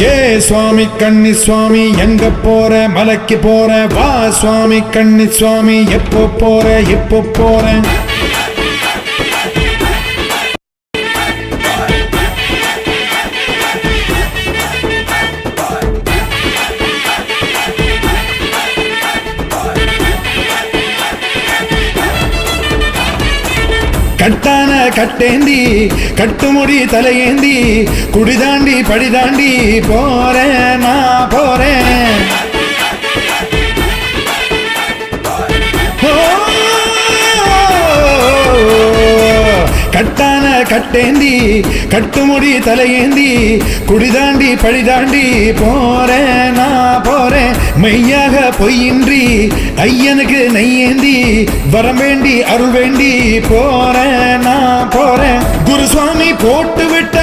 ஏ சுவாமி கன்னி சுவாமி எங்க போற மலைக்கு போற வா சுவாமி கன்னி சுவாமி எப்போ போற எப்போ போற கட்டான கட்டேந்தி கட்டுமுடி தலையேந்தி குடிதாண்டி படிதாண்டி போறேன் நான் போறேன் கட்டான கட்டேந்தி கட்டுமுடி தலையேந்தி குடிதாண்டி படிதாண்டி போறேன் நான் போறேன் மெய்யாக பொய்யின்றி ஐயனுக்கு நெய்யேந்தி வரம் வேண்டி அருள் வேண்டி போறேன் நான் போறேன் குருசுவாமி போட்டு விட்ட